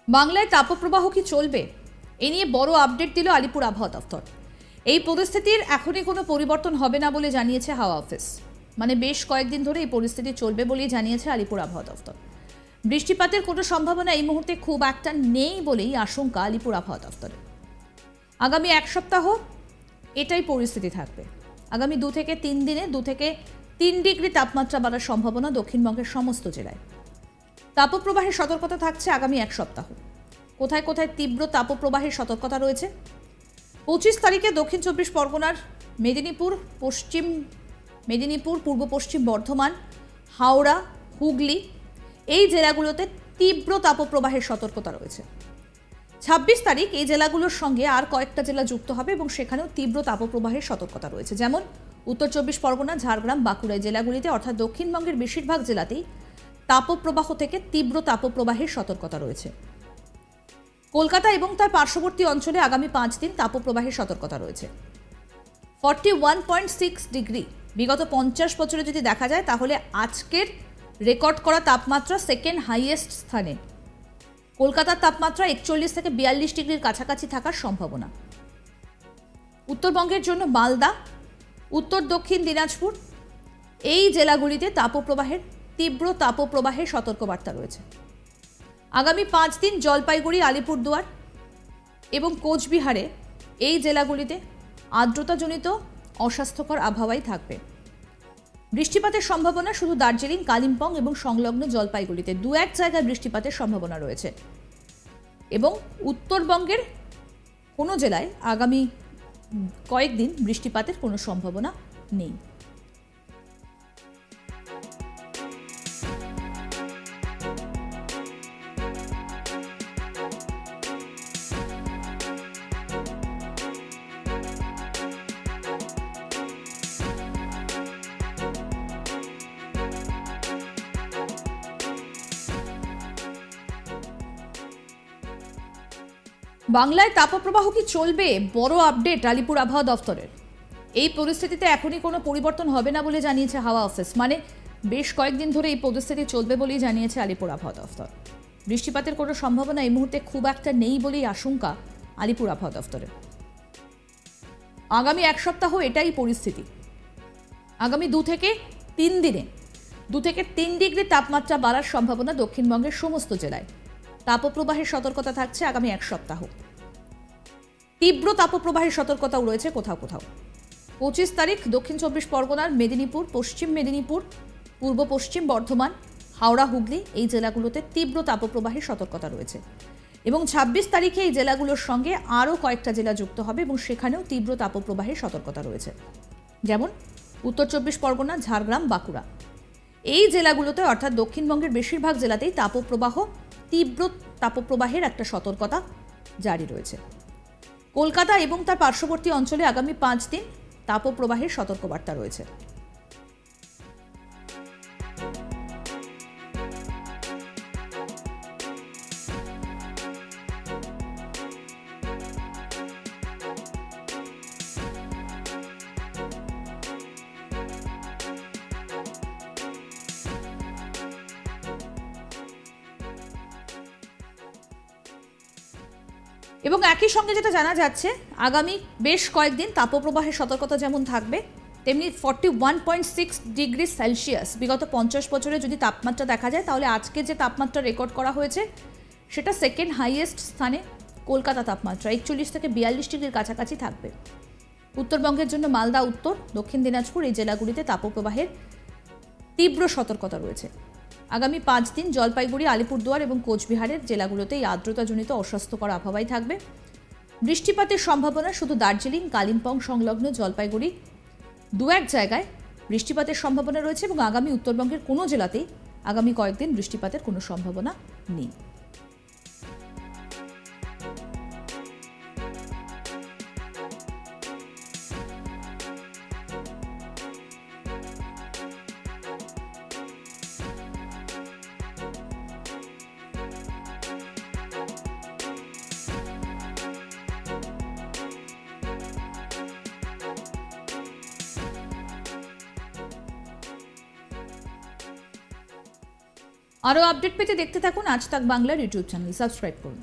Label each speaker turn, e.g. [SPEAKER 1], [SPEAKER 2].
[SPEAKER 1] বাংলায় তাপপ্রবাহ কি চলবে? এ নিয়ে বড় আপডেট দিল আলিপুর আবহাওয়া দফতর। এই পরিস্থিতির এখনই কোনো পরিবর্তন হবে না বলে জানিয়েছে হাওয়া অফিস। মানে বেশ কয়েকদিন ধরে এই পরিস্থিতি চলবে বলেই জানিয়েছে আলিপুর আবহাওয়া দফতর। বৃষ্টিপাতের কোনো সম্ভাবনা এই মুহূর্তে খুব একটা নেই বলেই আশঙ্কা আলিপুর আবহাওয়া দফতরের। আগামী এক সপ্তাহ এটাই পরিস্থিতি থাকবে। আগামী 2 থেকে 3 দিনে 2 থেকে 3 ডিগ্রি তাপমাত্রা বাড়ার সম্ভাবনা দক্ষিণবঙ্গের সমস্ত জেলায়। তাপপ্রবাহের সতর্কতা থাকছে আগামী এক সপ্তাহ। কোথায় কোথায় তীব্র তাপপ্রবাহের সতর্কতা রয়েছে? 25 তারিখে দক্ষিণ 24 পরগনার মেদিনীপুর, পশ্চিম মেদিনীপুর, পূর্ব পশ্চিম বর্ধমান, হাওড়া, হুগলি এই জেলাগুলোতে তীব্র তাপপ্রবাহের সতর্কতা রয়েছে। 26 তারিখ এই জেলাগুলোর সঙ্গে আর কয়েকটা জেলা যুক্ত হবে এবং সেখানেও তীব্র তাপপ্রবাহের সতর্কতা রয়েছে। যেমন উত্তর 24 পরগনা, ঝাড়গ্রাম, বাঁকুড়া জেলাগুলিতে অর্থাৎ দক্ষিণবঙ্গের বেশিরভাগ জেলাতেই তাপপ্রবাহ থেকে তীব্র তাপপ্রবাহের সতর্কতা রয়েছে। কলকাতা এবং তার পার্শ্ববর্তী অঞ্চলে আগামী 5 দিন তাপপ্রবাহের সতর্কতা রয়েছে। 41.6 ডিগ্রি বিগত 50 বছরে যদি দেখা যায় তাহলে আজকের রেকর্ড করা তাপমাত্রা সেকেন্ড হাইয়েস্ট স্থানে। কলকাতার তাপমাত্রা 41 থেকে 42 ডিগ্রির কাছাকাছি থাকার সম্ভাবনা। উত্তরবঙ্গের জন্য মালদা, উত্তর দক্ষিণ দিনাজপুর এই জেলাগুলিতে তীব্র তাপপ্রবাহের সতর্কবার্তা রয়েছে। আগামী 5 দিন জলপাইগুড়ি, আলিপুরদুয়ার এবং কোচবিহারে এই জেলাগুলিতে আর্দ্রতাজনিত অস্বাস্থ্যকর আবহাওয়াই থাকবে। বৃষ্টিপাতের সম্ভাবনা শুধু দার্জিলিং, কালিম্পং এবং সংলগ্ন জলপাইগুড়িতে 2-1 জায়গায় বৃষ্টিপাতের সম্ভাবনা রয়েছে এবং উত্তরবঙ্গের কোনো জেলায় আগামী কয়েকদিন বৃষ্টিপাতের কোনো সম্ভাবনা নেই। বাংলায় তাপপ্রবাহ কি চলবে? বড় আপডেট আলিপুর আবহাওয়া দফতরের। এই পরিস্থিতিতে এখনই কোনো পরিবর্তন হবে না বলে জানিয়েছে হাওয়া অফিস। মানে বেশ কয়েকদিন ধরে এই পরিস্থিতি চলবে বলেই জানিয়েছে আলিপুর আবহাওয়া দফতর। বৃষ্টিপাতের কোনো সম্ভাবনা এই মুহূর্তে খুব একটা নেই বলেই আশঙ্কা আলিপুর আবহাওয়া দফতরের। আগামী এক সপ্তাহ এটাই পরিস্থিতি। আগামী 2 থেকে 3 দিনে 2 থেকে 3 ডিগ্রি তাপমাত্রা বাড়ার সম্ভাবনা দক্ষিণবঙ্গের সমস্ত জেলায়। তাপপ্রবাহের সতর্কতা থাকছে আগামী এক সপ্তাহ। তীব্র তাপপ্রবাহের সতর্কতাও রয়েছে কোথাও কোথাও। 25 তারিখ দক্ষিণ 24 পরগনার মেদিনীপুর, পশ্চিম মেদিনীপুর, পূর্ব পশ্চিম বর্ধমান, হাওড়া, হুগলি এই জেলাগুলোতে তীব্র তাপপ্রবাহের সতর্কতা রয়েছে এবং 26 তারিখে এই জেলাগুলোর সঙ্গে আরও কয়েকটা জেলা যুক্ত হবে এবং সেখানেও তীব্র তাপপ্রবাহের সতর্কতা রয়েছে। যেমন উত্তর 24 পরগনা, ঝাড়গ্রাম, বাঁকুড়া এই জেলাগুলোতে অর্থাৎ দক্ষিণবঙ্গের বেশিরভাগ জেলাতেই তীব্র তাপপ্রবাহের একটা সতর্কতা জারি রয়েছে। কলকাতা এবং তার পার্শ্ববর্তী অঞ্চলে আগামী 5 দিন তাপপ্রবাহের সতর্কবার্তা রয়েছে। এবং একই সঙ্গে যেটা জানা যাচ্ছে আগামী বেশ কয়েকদিন তাপপ্রবাহের সতর্কতা যেমন থাকবে তেমনি 41.6 ডিগ্রি সেলসিয়াস বিগত 50 বছরে যদি তাপমাত্রা দেখা যায় তাহলে আজকে যে তাপমাত্রা রেকর্ড করা হয়েছে সেটা সেকেন্ড হাইয়েস্ট স্থানে। কলকাতা তাপমাত্রা 41 থেকে 42 ডিগ্রির কাছাকাছি থাকবে। উত্তরবঙ্গের জন্য মালদা, উত্তর দক্ষিণ দিনাজপুর এই জেলাগুলিতে তাপপ্রবাহের তীব্র সতর্কতা রয়েছে। আগামী 5 দিন জলপাইগুড়ি, আলিপুরদুয়ার এবং কোচবিহারের জেলাগুলোতে এই আর্দ্রতাজনিত অস্বাস্থ্যকর আবহাওয়াই থাকবে। বৃষ্টিপাতের সম্ভাবনা শুধু দার্জিলিং, কালিম্পং সংলগ্ন জলপাইগুড়ি 2-1 জায়গায় বৃষ্টিপাতের সম্ভাবনা রয়েছে এবং আগামী উত্তরবঙ্গের কোনো জেলাতেই আগামী কয়েকদিন বৃষ্টিপাতের কোনো সম্ভাবনা নেই। আরও আপডেট পেতে দেখতে থাকুন আজ তাক বাংলার ইউটিউব চ্যানেল, সাবস্ক্রাইব করুন।